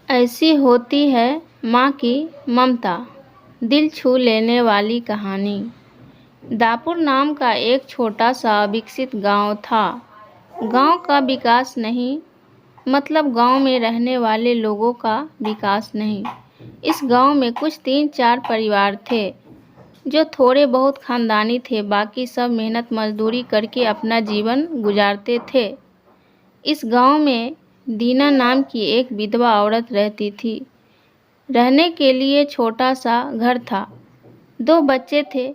ऐसी होती है माँ की ममता, दिल छू लेने वाली कहानी। दापुर नाम का एक छोटा सा विकसित गांव था। गांव का विकास नहीं, मतलब गांव में रहने वाले लोगों का विकास नहीं। इस गांव में कुछ 3-4 परिवार थे जो थोड़े बहुत खानदानी थे, बाकी सब मेहनत मजदूरी करके अपना जीवन गुजारते थे। इस गांव में दीना नाम की एक विधवा औरत रहती थी। रहने के लिए छोटा सा घर था। 2 बच्चे थे,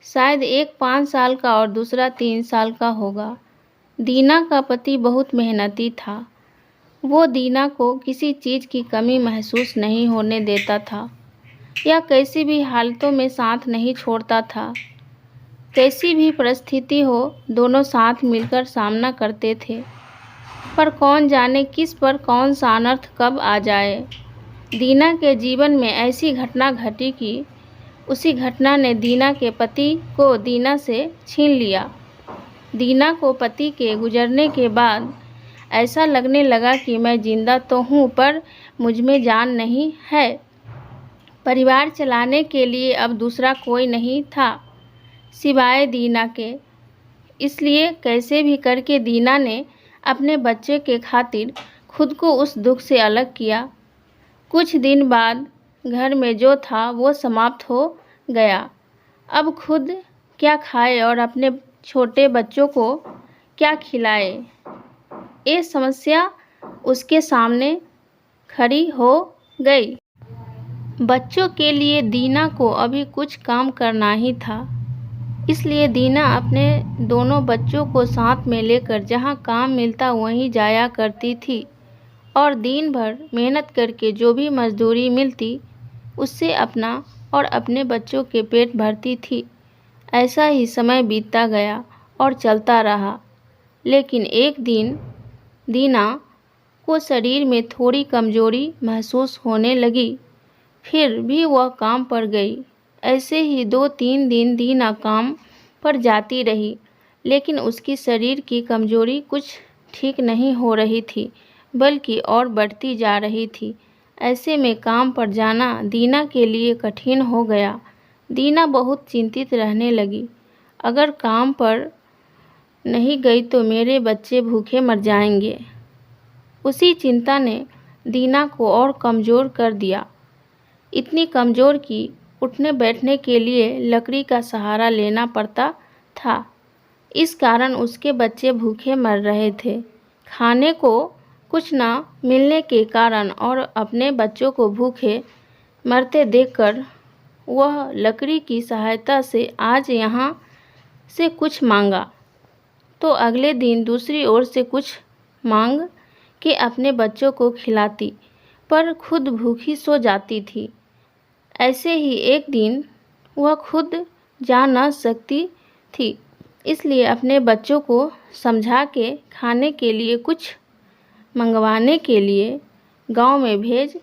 शायद एक 5 साल का और दूसरा 3 साल का होगा। दीना का पति बहुत मेहनती था। वो दीना को किसी चीज़ की कमी महसूस नहीं होने देता था या कैसी भी हालतों में साथ नहीं छोड़ता था। कैसी भी परिस्थिति हो, दोनों साथ मिलकर सामना करते थे। पर कौन जाने किस पर कौन सा अनर्थ कब आ जाए। दीना के जीवन में ऐसी घटना घटी कि उसी घटना ने दीना के पति को दीना से छीन लिया। दीना को पति के गुजरने के बाद ऐसा लगने लगा कि मैं जिंदा तो हूँ, पर मुझ में जान नहीं है। परिवार चलाने के लिए अब दूसरा कोई नहीं था सिवाय दीना के। इसलिए कैसे भी करके दीना ने अपने बच्चे के खातिर खुद को उस दुख से अलग किया। कुछ दिन बाद घर में जो था वो समाप्त हो गया। अब खुद क्या खाए और अपने छोटे बच्चों को क्या खिलाए, ये समस्या उसके सामने खड़ी हो गई। बच्चों के लिए दीना को अभी कुछ काम करना ही था। इसलिए दीना अपने दोनों बच्चों को साथ में लेकर जहाँ काम मिलता वहीं जाया करती थी और दिन भर मेहनत करके जो भी मजदूरी मिलती उससे अपना और अपने बच्चों के पेट भरती थी। ऐसा ही समय बीतता गया और चलता रहा। लेकिन एक दिन दीना को शरीर में थोड़ी कमजोरी महसूस होने लगी। फिर भी वह काम पर गई। ऐसे ही 2-3 दिन दीना काम पर जाती रही, लेकिन उसकी शरीर की कमजोरी कुछ ठीक नहीं हो रही थी, बल्कि और बढ़ती जा रही थी। ऐसे में काम पर जाना दीना के लिए कठिन हो गया। दीना बहुत चिंतित रहने लगी। अगर काम पर नहीं गई तो मेरे बच्चे भूखे मर जाएंगे। उसी चिंता ने दीना को और कमज़ोर कर दिया। इतनी कमज़ोर कि उठने बैठने के लिए लकड़ी का सहारा लेना पड़ता था। इस कारण उसके बच्चे भूखे मर रहे थे। खाने को कुछ ना मिलने के कारण और अपने बच्चों को भूखे मरते देखकर वह लकड़ी की सहायता से आज यहाँ से कुछ मांगा तो अगले दिन दूसरी ओर से कुछ मांग के अपने बच्चों को खिलाती, पर खुद भूखी सो जाती थी। ऐसे ही एक दिन वह खुद जा न सकती थी, इसलिए अपने बच्चों को समझा के खाने के लिए कुछ मंगवाने के लिए गांव में भेज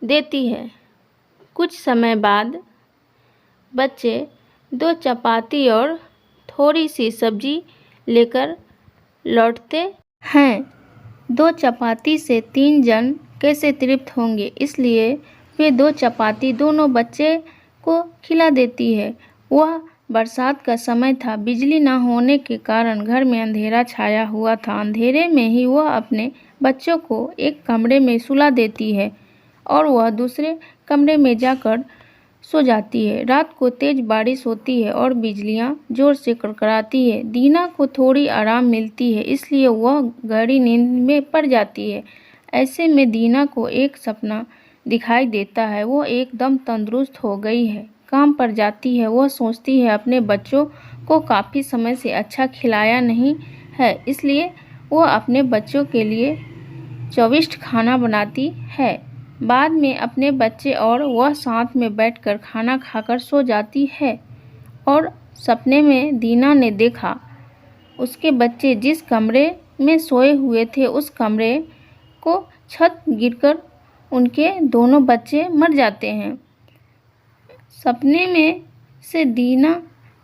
देती है। कुछ समय बाद बच्चे 2 चपाती और थोड़ी सी सब्जी लेकर लौटते हैं। 2 चपाती से 3 जन कैसे तृप्त होंगे, इसलिए वे 2 चपाती दोनों बच्चे को खिला देती है। वह बरसात का समय था। बिजली न होने के कारण घर में अंधेरा छाया हुआ था। अंधेरे में ही वह अपने बच्चों को एक कमरे में सुला देती है और वह दूसरे कमरे में जाकर सो जाती है। रात को तेज बारिश होती है और बिजलियां जोर से कड़कड़ाती है। दीना को थोड़ी आराम मिलती है, इसलिए वह गहरी नींद में पड़ जाती है। ऐसे में दीना को एक सपना दिखाई देता है। वो एकदम तंदुरुस्त हो गई है। काम पर जाती है। वह सोचती है अपने बच्चों को काफ़ी समय से अच्छा खिलाया नहीं है, इसलिए वह अपने बच्चों के लिए चविष्ट खाना बनाती है। बाद में अपने बच्चे और वह साथ में बैठकर खाना खाकर सो जाती है और सपने में दीना ने देखा उसके बच्चे जिस कमरे में सोए हुए थे उस कमरे को छत गिरकर उनके दोनों बच्चे मर जाते हैं। सपने में से दीना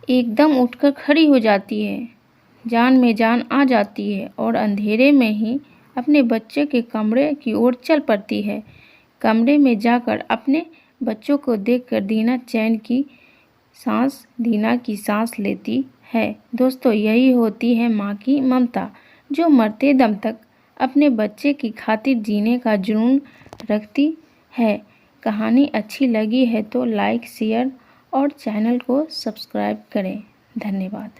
एकदम उठकर खड़ी हो जाती है, जान में जान आ जाती है और अंधेरे में ही अपने बच्चे के कमरे की ओर चल पड़ती है। कमरे में जाकर अपने बच्चों को देखकर दीना की सांस लेती है। दोस्तों, यही होती है माँ की ममता, जो मरते दम तक अपने बच्चे की खातिर जीने का जुनून रखती है। कहानी अच्छी लगी है तो लाइक, शेयर और चैनल को सब्सक्राइब करें। धन्यवाद।